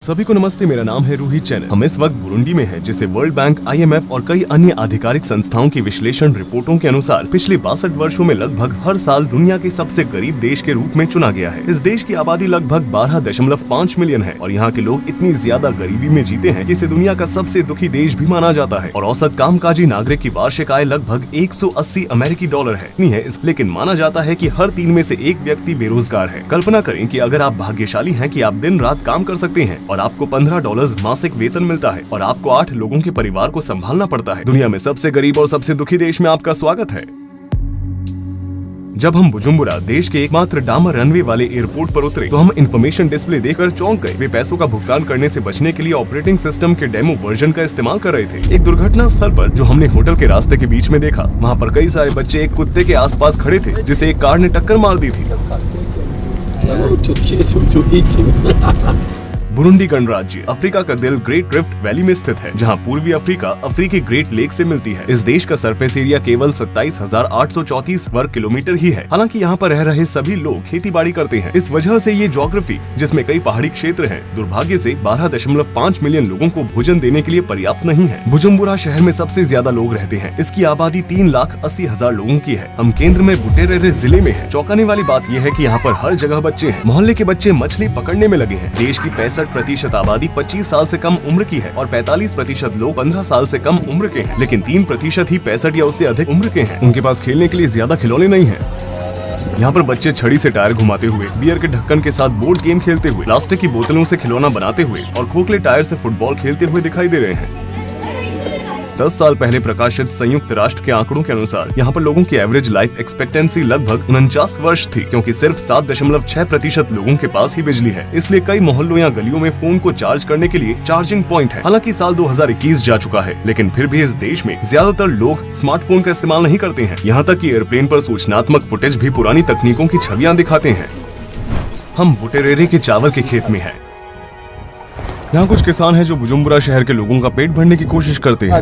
सभी को नमस्ते। मेरा नाम है रूही चैन। हम इस वक्त बुरुंडी में हैं, जिसे वर्ल्ड बैंक, IMF और कई अन्य आधिकारिक संस्थाओं की विश्लेषण रिपोर्टों के अनुसार पिछले 62 वर्षों में लगभग हर साल दुनिया के सबसे गरीब देश के रूप में चुना गया है। इस देश की आबादी लगभग 12.5 मिलियन है और यहाँ के लोग इतनी ज्यादा गरीबी में जीते हैं कि इसे दुनिया का सबसे दुखी देश भी माना जाता है। और औसत कामकाजी नागरिक की वार्षिक आय लगभग 180 अमेरिकी डॉलर है। इतनी है लेकिन माना जाता है कि हर 3 में से 1 व्यक्ति बेरोजगार है। कल्पना करें कि अगर आप भाग्यशाली हैं कि आप दिन रात काम कर सकते हैं और आपको $15 मासिक वेतन मिलता है और आपको 8 लोगों के परिवार को संभालना पड़ता है। दुनिया में सबसे गरीब और सबसे दुखी देश में आपका स्वागत है। जब हम बुजुम्बुरा देश के एकमात्र डामर रनवे वाले एयरपोर्ट पर उतरे तो हम इंफॉर्मेशन डिस्प्ले देखकर चौंक गए। वे पैसों का भुगतान करने से बचने के लिए ऑपरेटिंग सिस्टम के डेमो वर्जन का इस्तेमाल कर रहे थे। एक दुर्घटना स्थल पर जो हमने होटल के रास्ते के बीच में देखा, वहाँ पर कई सारे बच्चे एक कुत्ते के आसपास खड़े थे जिसे एक कार ने टक्कर मार दी थी। बुरुंडी गणराज्य अफ्रीका का दिल ग्रेट रिफ्ट वैली में स्थित है, जहां पूर्वी अफ्रीका अफ्रीकी ग्रेट लेक से मिलती है। इस देश का सरफेस एरिया केवल 27,834 वर्ग किलोमीटर ही है। हालांकि यहां पर रह रहे सभी लोग खेती बाड़ी करते हैं। इस वजह से ये ज्योग्राफी, जिसमें कई पहाड़ी क्षेत्र हैं, दुर्भाग्य से 12.5 मिलियन लोगों को भोजन देने के लिए पर्याप्त नहीं है। बुजुम्बुरा शहर में सबसे ज्यादा लोग रहते हैं। इसकी आबादी 3,80,000 लोगों की है। हम केंद्र में बुटेरेरे जिले में है। चौंकाने वाली बात यह है कि यहाँ पर हर जगह बच्चे हैं। मोहल्ले के बच्चे मछली पकड़ने में लगे हैं। देश की 65% आबादी 25 साल से कम उम्र की है और 45% लोग 15 साल से कम उम्र के हैं, लेकिन 3% ही 65 या उससे अधिक उम्र के हैं। उनके पास खेलने के लिए ज्यादा खिलौने नहीं हैं। यहाँ पर बच्चे छड़ी से टायर घुमाते हुए, बियर के ढक्कन के साथ बोर्ड गेम खेलते हुए, प्लास्टिक की बोतलों से खिलौना बनाते हुए और खोखले टायर से फुटबॉल खेलते हुए दिखाई दे रहे हैं। 10 साल पहले प्रकाशित संयुक्त राष्ट्र के आंकड़ों के अनुसार यहाँ पर लोगों की एवरेज लाइफ एक्सपेक्टेंसी लगभग 49 वर्ष थी, क्योंकि सिर्फ 7.6% लोगों के पास ही बिजली है। इसलिए कई मोहल्लों या गलियों में फोन को चार्ज करने के लिए चार्जिंग पॉइंट है। हालांकि साल 2021 जा चुका है, लेकिन फिर भी इस देश में ज्यादातर लोग स्मार्टफोन का इस्तेमाल नहीं करते हैं। यहाँ तक कि एयरप्लेन पर सूचनात्मक फुटेज भी पुरानी तकनीकों की छवियां दिखाते हैं। हम बुटेरेरे के चावल के खेत में हैं। यहाँ कुछ किसान हैं जो बुजुम्बुरा शहर के लोगों का पेट भरने की कोशिश करते हैं।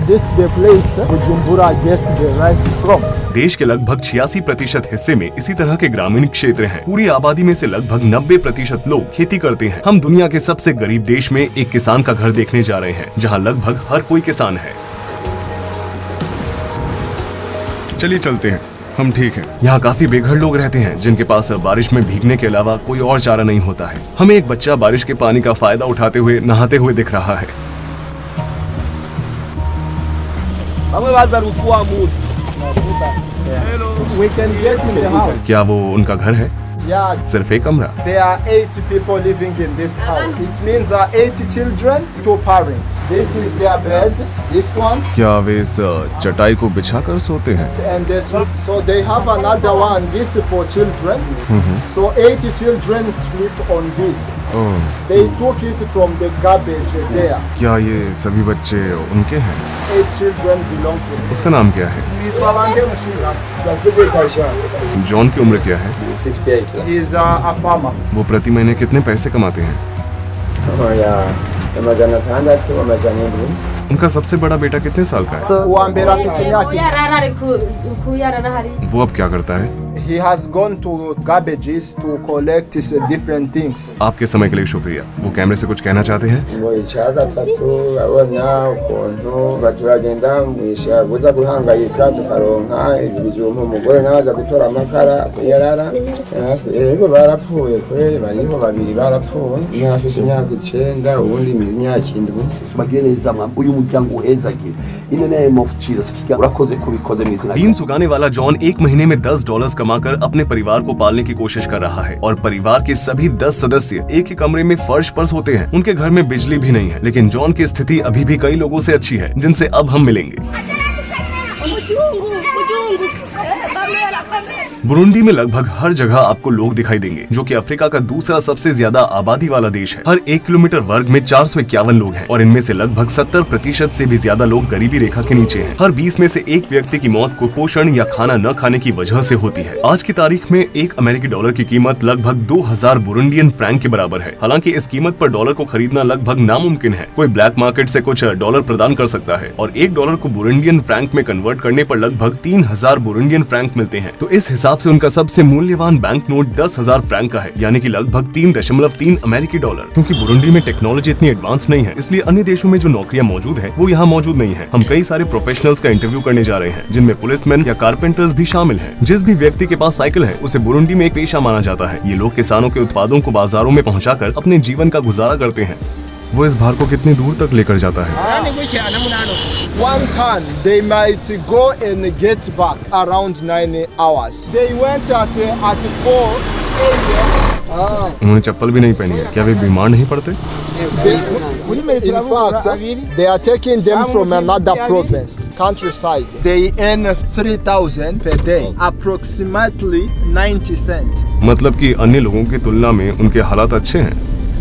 देश के लगभग 86% हिस्से में इसी तरह के ग्रामीण क्षेत्र हैं। पूरी आबादी में से लगभग 90% लोग खेती करते हैं। हम दुनिया के सबसे गरीब देश में एक किसान का घर देखने जा रहे हैं, जहाँ लगभग हर कोई किसान है। चलिए चलते हैं, हम ठीक हैं। यहाँ काफी बेघर लोग रहते हैं जिनके पास बारिश में भीगने के अलावा कोई और चारा नहीं होता है। हमें एक बच्चा बारिश के पानी का फायदा उठाते हुए नहाते हुए दिख रहा है। क्या वो उनका घर है? सिर्फ एक कमरा। There are 80 people living in this house. It means 80 children, 2 parents. This is their bed. This one. क्या वे इस चटाई को बिछा कर सोते हैं? And this one. So they have another one. This is for children. So 80 children sleep on this. They took it from the garbage there. क्या ये सभी बच्चे उनके हैं? 8 children belong to them. उसका नाम क्या है? जॉन की उम्र क्या है? 58. He is a farmer. वो प्रति महीने कितने पैसे कमाते हैं? उनका सबसे बड़ा बेटा कितने साल का है? वो अब क्या करता है? He has gone to garbages to collect different things. आपके समय के लिए शुक्रिया। वो कैमरे से कुछ कहना चाहते हैं? बीन्स उगाने वाला जॉन 1 महीने में $10 कमाकर अपने परिवार को पालने की कोशिश कर रहा है और परिवार के सभी 10 सदस्य एक ही कमरे में फर्श पर सोते हैं। उनके घर में बिजली भी नहीं है, लेकिन जॉन की स्थिति अभी भी कई लोगों से अच्छी है, जिनसे अब हम मिलेंगे। बुरुंडी में लगभग हर जगह आपको लोग दिखाई देंगे, जो कि अफ्रीका का दूसरा सबसे ज्यादा आबादी वाला देश है। हर 1 किलोमीटर वर्ग में 451 लोग हैं और इनमें से लगभग 70% से भी ज्यादा लोग गरीबी रेखा के नीचे हैं। हर 20 में से 1 व्यक्ति की मौत कुपोषण या खाना न खाने की वजह से होती है। आज की तारीख में 1 अमेरिकी डॉलर की कीमत लगभग 2000 बुरुंडियन फ्रैंक के बराबर है। हालांकि इस कीमत पर डॉलर को खरीदना लगभग नामुमकिन है। कोई ब्लैक मार्केट से कुछ डॉलर प्रदान कर सकता है और $1 को बुरुंडियन फ्रैंक में कन्वर्ट करने पर लगभग 3000 बुरुंडियन फ्रैंक मिलते हैं। तो इस हिसाब से उनका सबसे मूल्यवान बैंक नोट 10,000 फ्रैंक का है, यानी कि लगभग 3.3 अमेरिकी डॉलर। क्योंकि बुरुंडी में टेक्नोलॉजी इतनी एडवांस नहीं है, इसलिए अन्य देशों में जो नौकरियां मौजूद हैं, वो यहाँ मौजूद नहीं है। हम कई सारे प्रोफेशनल्स का इंटरव्यू करने जा रहे हैं, जिनमें पुलिसमैन या कारपेंटर्स भी शामिल हैं। जिस भी व्यक्ति के पास साइकिल है, उसे बुरुंडी में एक पेशा माना जाता है। ये लोग किसानों के उत्पादों को बाजारों में पहुँचाकर अपने जीवन का गुजारा करते हैं। वो इस भार को कितनी दूर तक लेकर जाता है? One ton, they might go and get back around 9 hours. They went at 4 a.m. उन्होंने चप्पल भी नहीं पहनी है। क्या वे बीमार नहीं पड़ते? In fact, they are taking them from another province, countryside. They earn 3,000 per day, approximately 90 cents. मतलब कि अन्य लोगों की तुलना में उनके हालात अच्छे हैं।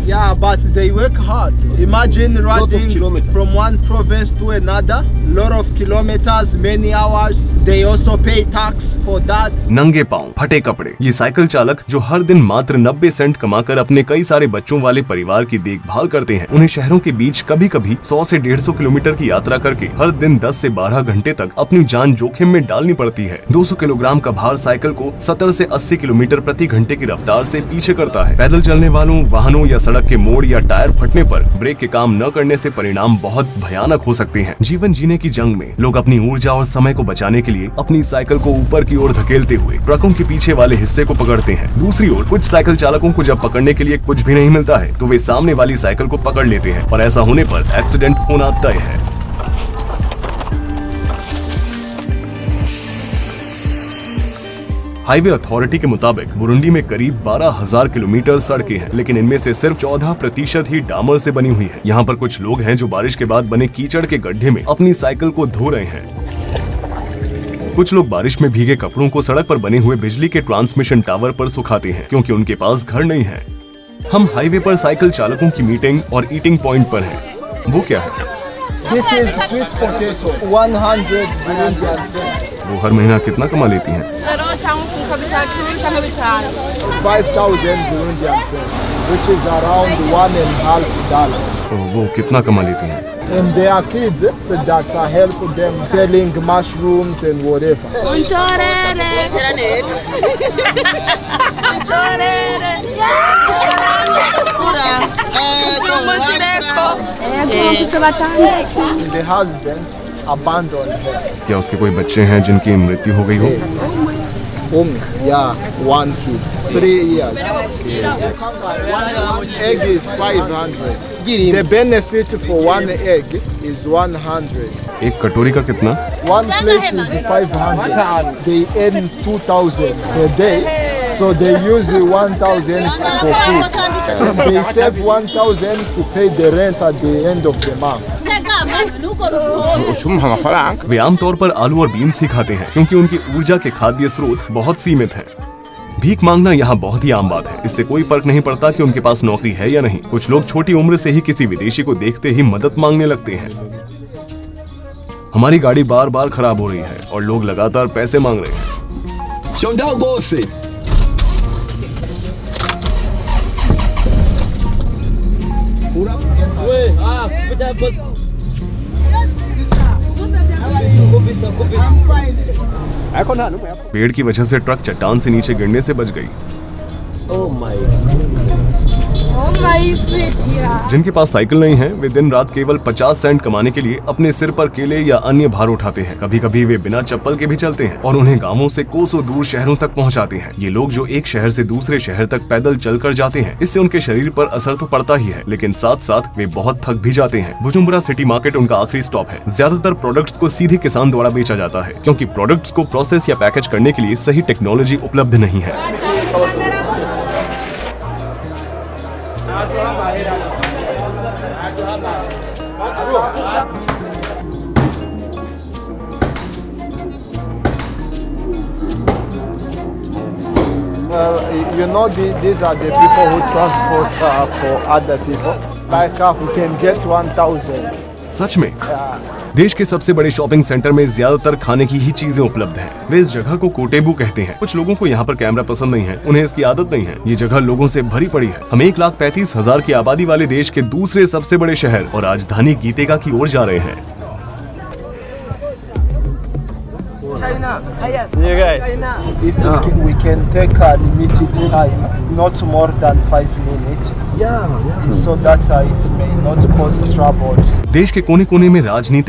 Yeah, but they work hard. Imagine riding from one province to another, lot of kilometers, many hours. They also pay tax for that. नंगे पांव, फटे कपड़े, ये साइकिल चालक जो हर दिन मात्र 90 सेंट कमाकर अपने कई सारे बच्चों वाले परिवार की देखभाल करते हैं, उन्हें शहरों के बीच कभी कभी 100 से 150 किलोमीटर की यात्रा करके हर दिन 10 से 12 घंटे तक अपनी जान जोखिम में डालनी पड़ती है। 200 किलोग्राम का भार साइकिल को 70 से 80 किलोमीटर प्रति घंटे की रफ्तार से पीछे करता है। पैदल चलने वालों, वाहनों या सड़क के मोड़ या टायर फटने पर ब्रेक के काम न करने से परिणाम बहुत भयानक हो सकते हैं। जीवन जीने की जंग में लोग अपनी ऊर्जा और समय को बचाने के लिए अपनी साइकिल को ऊपर की ओर धकेलते हुए ट्रकों के पीछे वाले हिस्से को पकड़ते हैं। दूसरी ओर कुछ साइकिल चालकों को जब पकड़ने के लिए कुछ भी नहीं मिलता है, तो वे सामने वाली साइकिल को पकड़ लेते हैं और ऐसा होने पर एक्सीडेंट होना तय है। हाईवे अथॉरिटी के मुताबिक बुरुंडी में करीब 12,000 किलोमीटर सड़कें हैं, लेकिन इनमें से सिर्फ 14% ही डामर से बनी हुई है। यहाँ पर कुछ लोग हैं जो बारिश के बाद बने कीचड़ के गड्ढे में अपनी साइकिल को धो रहे हैं। कुछ लोग बारिश में भीगे कपड़ों को सड़क पर बने हुए बिजली के ट्रांसमिशन टावर पर सुखाते हैं, क्योंकि उनके पास घर नहीं है। हम हाईवे पर साइकिल चालकों की मीटिंग और ईटिंग पॉइंट पर हैं। वो क्या है? This is sweet potato, 100 Burundian francs. वो हर महीना कितना कमा लेती हैं? 5,000 Burundian francs, which is around $1.5. वो कितना कमा लेती हैं? And there are kids that are helping them selling mushrooms and whatever. The husband abandoned her. क्या उसके कोई बच्चे हैं जिनकी मृत्यु हो गई हो? Yeah, one kid, 3 years. One egg is 500. The benefit for one egg is 100. एक कटोरी का कितना? One plate is 500. They earn 2,000 per day, so they use 1,000 for food. They save 1,000 to pay the rent at the end of the month. वे आमतौर पर आलू और beans ही खाते हैं, क्योंकि उनकी ऊर्जा के खाद्य स्रोत बहुत सीमित हैं। भीख मांगना यहाँ बहुत ही आम बात है। इससे कोई फर्क नहीं पड़ता कि उनके पास नौकरी है या नहीं। कुछ लोग छोटी उम्र से ही किसी विदेशी को देखते ही मदद मांगने लगते हैं। हमारी गाड़ी बार बार खराब हो रही है और लोग लगातार पैसे मांग रहे हैं। पेड़ की वजह से ट्रक चट्टान से नीचे गिरने से बच गई। जिनके पास साइकिल नहीं है, वे दिन रात केवल 50 सेंट कमाने के लिए अपने सिर पर केले या अन्य भार उठाते हैं। कभी कभी वे बिना चप्पल के भी चलते हैं और उन्हें गांवों से कोसों दूर शहरों तक पहुंचाते हैं। ये लोग जो एक शहर से दूसरे शहर तक पैदल चलकर जाते हैं, इससे उनके शरीर पर असर तो पड़ता ही है, लेकिन साथ साथ वे बहुत थक भी जाते हैं। बुजुम्बरा सिटी मार्केट उनका आखिरी स्टॉप है। ज्यादातर प्रोडक्ट्स को सीधे किसान द्वारा बेचा जाता है, क्योंकि प्रोडक्ट्स को प्रोसेस या पैकेज करने के लिए सही टेक्नोलॉजी उपलब्ध नहीं है। You know, these are the people who transport for other people. Like we can get 1,000. सच में देश के सबसे बड़े शॉपिंग सेंटर में ज्यादातर खाने की ही चीजें उपलब्ध हैं। वे इस जगह को कोटेबू कहते हैं। कुछ लोगों को यहाँ पर कैमरा पसंद नहीं है, उन्हें इसकी आदत नहीं है। ये जगह लोगों से भरी पड़ी है। हम 1,35,000 की आबादी वाले देश के दूसरे सबसे बड़े शहर और राजधानी गीतेगा की ओर जा रहे हैं। See you guys. If we can take a limited time, not more than 5 minutes, so that it may not cause troubles. देश के कोने कोने में राजनीति